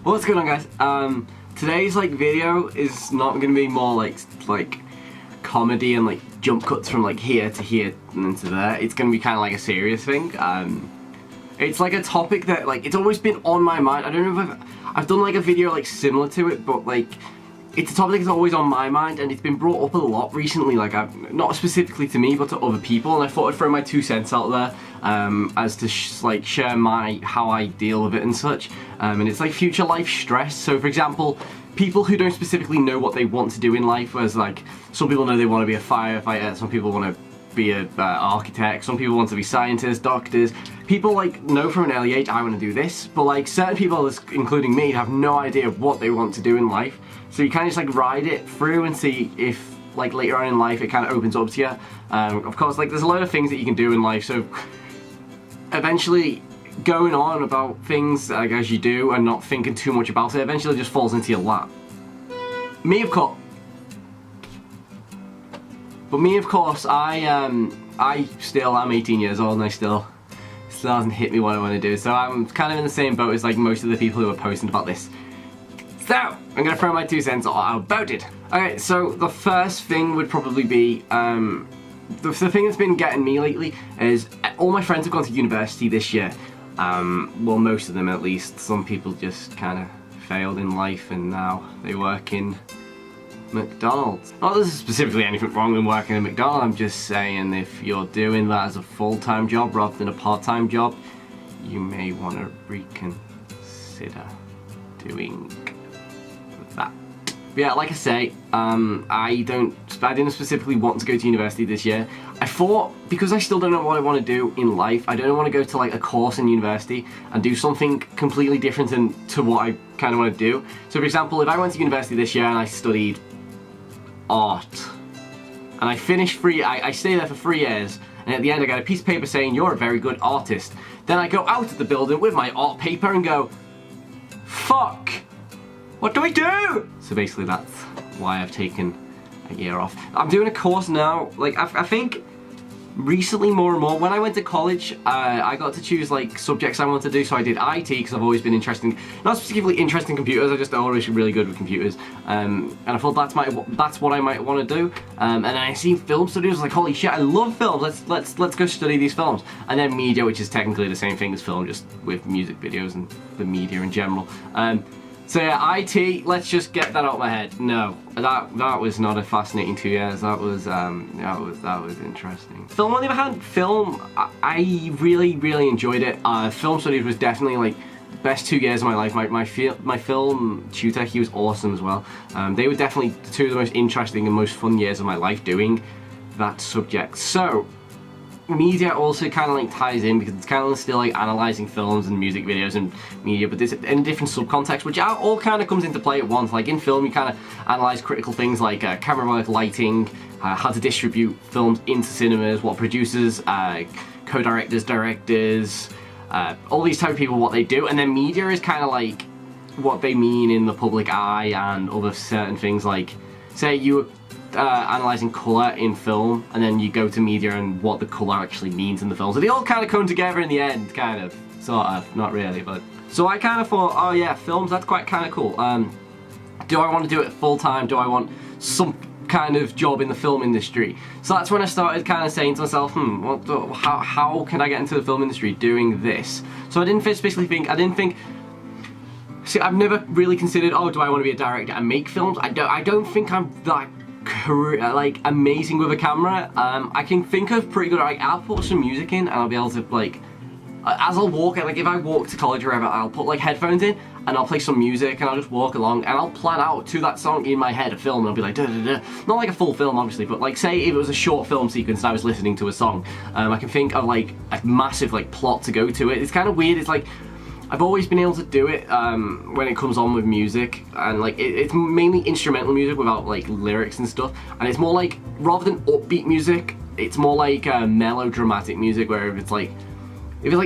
What's going on, guys? Today's video is not going to be more like comedy and jump cuts from here to here and then to there. It's going to be kind of like a serious thing. It's like a topic that it's always been on my mind. I don't know if I've done a video similar to it, but it's a topic that's always on my mind, and it's been brought up a lot recently. Not specifically to me, but to other people, and I thought I'd throw my 2 cents out there as to share how I deal with it and such. And it's future life stress. So, for example, people who don't specifically know what they want to do in life, whereas some people know they want to be a firefighter, some people want to be an architect, some people want to be scientists, doctors. People know from an early age, I want to do this, but certain people, including me, have no idea what they want to do in life. So you kind of just ride it through and see if later on in life it kind of opens up to you. Of course, there's a lot of things that you can do in life, so eventually going on about things as you do and not thinking too much about it eventually just falls into your lap. Me, of course, I still am 18 years old, and I still hasn't hit me what I want to do. So I'm kind of in the same boat as most of the people who are posting about this. So I'm gonna throw my 2 cents out about it. Okay, so the first thing would probably be the thing that's been getting me lately is all my friends have gone to university this year. Well, most of them at least. Some people just kind of failed in life and now they work in McDonald's. Not that there's specifically anything wrong with working in McDonald's, I'm just saying if you're doing that as a full-time job rather than a part-time job, you may want to reconsider doing that. But yeah, like I say, I didn't specifically want to go to university this year. I thought, because I still don't know what I want to do in life, I don't want to go to a course in university and do something completely different to what I kind of want to do. So for example, if I went to university this year and I studied art, and I finished I stayed there for 3 years, and at the end I got a piece of paper saying you're a very good artist. Then I go out of the building with my art paper and go, fuck! What do I do? So basically that's why I've taken a year off. I'm doing a course now, I think recently more and more. When I went to college, I got to choose subjects I wanted to do, so I did IT because I've always been interested, not specifically interested in computers, I just always really good with computers. And I thought that's what I might want to do. And then I seen film studios, holy shit, I love films, let's go study these films. And then media, which is technically the same thing as film, just with music videos and the media in general. So yeah, IT, let's just get that out of my head. No, that was not a fascinating 2 years. That was interesting. Film, on the other hand, I really enjoyed it. Film studies was definitely the best 2 years of my life. My film tutor, he was awesome as well. They were definitely 2 of the most interesting and most fun years of my life doing that subject. So media also kind of ties in because it's kind of still analysing films and music videos and media, but there's in different subcontexts, which all kind of comes into play at once. In film, you kind of analyse critical things like camera work, lighting, how to distribute films into cinemas, what producers, co-directors, directors, all these type of people, what they do. And then media is kind of what they mean in the public eye and other certain things, say you analysing colour in film, and then you go to media and what the colour actually means in the film. So they all kind of come together in the end, kind of, sort of, not really, but. So I kind of thought, oh yeah, films, that's quite kind of cool. Do I want to do it full time? Do I want some kind of job in the film industry? So that's when I started kind of saying to myself, how can I get into the film industry doing this? So I didn't think, see, I've never really considered, oh, do I want to be a director and make films? I don't think I'm that amazing with a camera. I can think of pretty good, I'll put some music in and I'll be able to as I'll walk, if I walk to college or wherever, I'll put headphones in and I'll play some music and I'll just walk along and I'll plan out to that song in my head a film, and I'll be da da da. Not a full film obviously, but say if it was a short film sequence and I was listening to a song, I can think of a massive plot to go to it. It's kind of weird, it's I've always been able to do it when it comes on with music, and it's mainly instrumental music without lyrics and stuff, and it's more rather than upbeat music, it's more melodramatic music, where if it's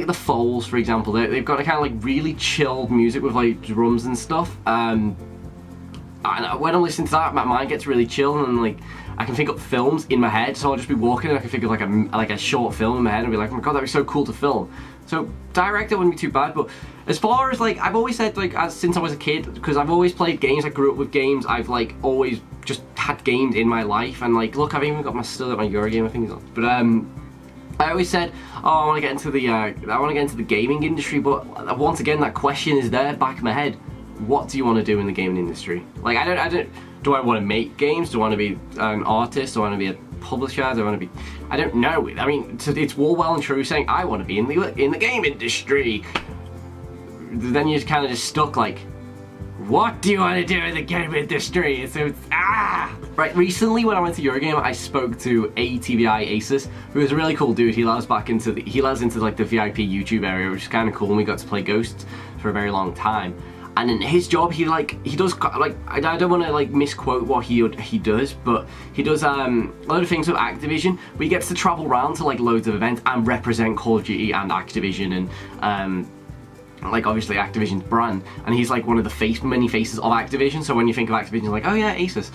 the Foals, for example, they've got a kind of really chilled music with drums and stuff, and when I'm listening to that, my mind gets really chill, and I can think up films in my head, so I'll just be walking and I can think of a short film in my head and be like, oh my god, that'd be so cool to film. So director wouldn't be too bad, but as far as like, I've always said like, since I was a kid, because I've always played games, I grew up with games, I've like always just had games in my life, and like, look, I've even got still got my Eurogame, I think it's on. But I always said, oh, I want to get into the gaming industry, but once again, that question is there back in my head. What do you want to do in the gaming industry? Like, do I want to make games? Do I want to be an artist? Do I want to be a publisher? Do I want to be, I don't know. I mean, it's all well and true saying I want to be in the game industry. Then you're kind of just stuck like, what do you want to do in the game industry? So it's, Right, recently when I went to Eurogame, I spoke to ATVI Asus, who is a really cool dude. He allows into like the VIP YouTube area, which is kind of cool, and we got to play Ghosts for a very long time. And in his job, he does like, I don't want to like misquote what he does, but he does a load of things with Activision. But he gets to travel around to like loads of events and represent Call of Duty and Activision, and like obviously Activision's brand, and he's like one of the many faces of Activision. So when you think of Activision, you're like, oh yeah, Asus.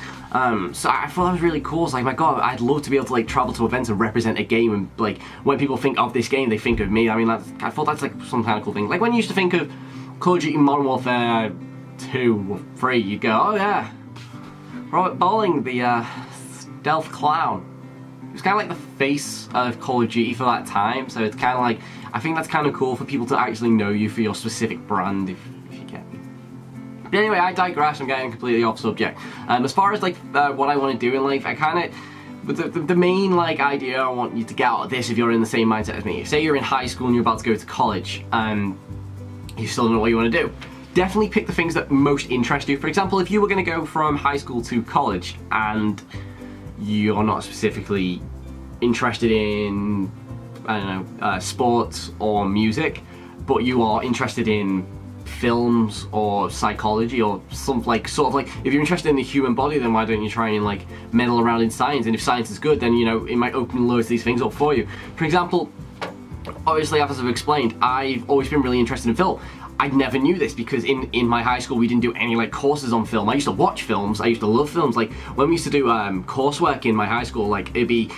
So I thought that was really cool. It's like, my god, I'd love to be able to like travel to events and represent a game, and like when people think of this game, they think of me. I mean, I thought that's like some kind of cool thing. Like when you used to think of Call of Duty Modern Warfare 2 or 3, you go, oh yeah, Robert Bowling, the stealth clown. It was kind of like the face of Call of Duty for that time, so it's kind of like, I think that's kind of cool for people to actually know you for your specific brand, if you get me. But anyway, I digress, I'm getting completely off subject. As far as like what I want to do in life, I kind of, the main like idea I want you to get out of this, if you're in the same mindset as me, say you're in high school and you're about to go to college, and you still don't know what you want to do, definitely pick the things that most interest you. For example, if you were going to go from high school to college and you're not specifically interested in, I don't know, sports or music, but you are interested in films or psychology or something like, sort of like, if you're interested in the human body, then why don't you try and like meddle around in science? And if science is good, then you know it might open loads of these things up for you. For example, obviously, as I've explained, I've always been really interested in film. I never knew this because in my high school we didn't do any like courses on film. I used to watch films, I used to love films. Like when we used to do coursework in my high school, like it'd be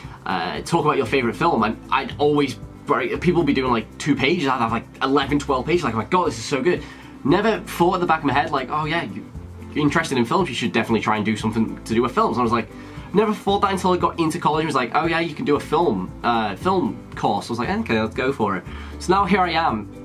talk about your favorite film, and I'd always, people would be doing like 2 pages, I'd have like 11, 12 pages, like, oh my god, this is so good. Never thought at the back of my head like, oh yeah, you're interested in films, you should definitely try and do something to do with films. And I was like, never thought that until I got into college. I was like, oh yeah, you can do a film course. I was like, okay, let's go for it. So now here I am.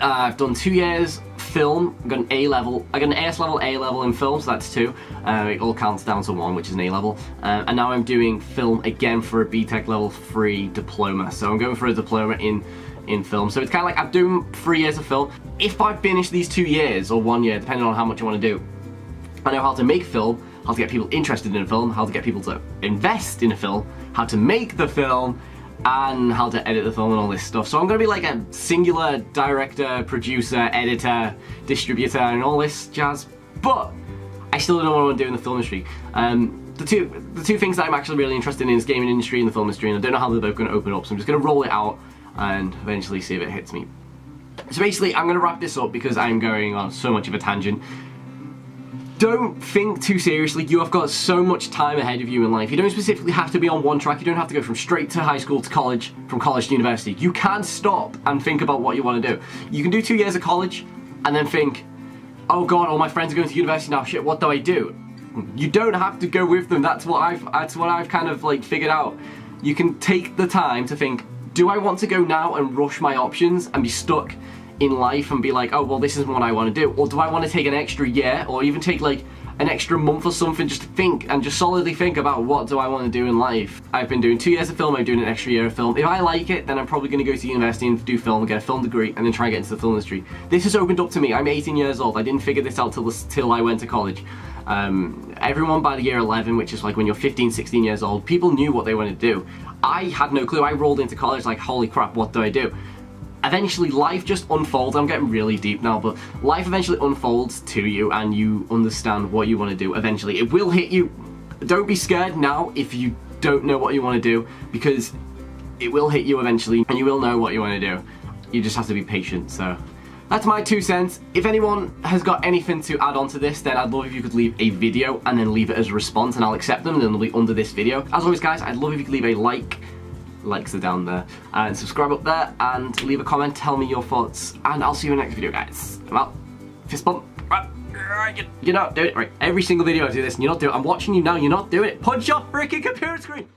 I've done 2 years film. I got an A level. I got an AS level, A level in film, so that's 2. It all counts down to 1, which is an A level. And now I'm doing film again for a BTEC level 3 diploma. So I'm going for a diploma in film. So it's kind of like I'm doing 3 years of film. If I finish these 2 years or 1 year, depending on how much you want to do, I know how to make film, how to get people interested in a film, how to get people to invest in a film, how to make the film, and how to edit the film and all this stuff. So I'm going to be like a singular director, producer, editor, distributor, and all this jazz. But I still don't know what I want to do in the film industry. The two things that I'm actually really interested in is gaming industry and the film industry, and I don't know how they're both going to open up. So I'm just going to roll it out and eventually see if it hits me. So basically, I'm going to wrap this up because I'm going on so much of a tangent. Don't think too seriously. You have got so much time ahead of you in life. You don't specifically have to be on one track. You don't have to go from straight to high school to college, from college to university. You can stop and think about what you want to do. You can do 2 years of college and then think, oh god, all my friends are going to university now, shit, what do I do? You don't have to go with them. That's what I've kind of like figured out. You can take the time to think, do I want to go now and rush my options and be stuck in life and be like, oh well, this isn't what I want to do, or do I want to take an extra year or even take like an extra month or something just to think and just solidly think about what do I want to do in life. I've been doing 2 years of film, I'm doing an extra year of film. If I like it, then I'm probably going to go to university and do film, get a film degree, and then try and get into the film industry. This has opened up to me. I'm 18 years old. I didn't figure this out till I went to college. Everyone by the year 11, which is like when you're 15, 16 years old, people knew what they wanted to do. I had no clue. I rolled into college like, holy crap, what do I do? Eventually life just unfolds. I'm getting really deep now, but life eventually unfolds to you and you understand what you want to do. Eventually it will hit you. Don't be scared now if you don't know what you want to do, because it will hit you eventually and you will know what you want to do. You just have to be patient. So that's my 2 cents. If anyone has got anything to add on to this, then I'd love if you could leave a video and then leave it as a response, and I'll accept them, and then they'll be under this video. As always guys, I'd love if you could leave a like, likes are down there. And subscribe up there and leave a comment, tell me your thoughts, and I'll see you in the next video, guys. I'm out. Fist bump. You're not doing it right. Every single video I do this and you're not doing it. I'm watching you now, you're not doing it. Punch your freaking computer screen!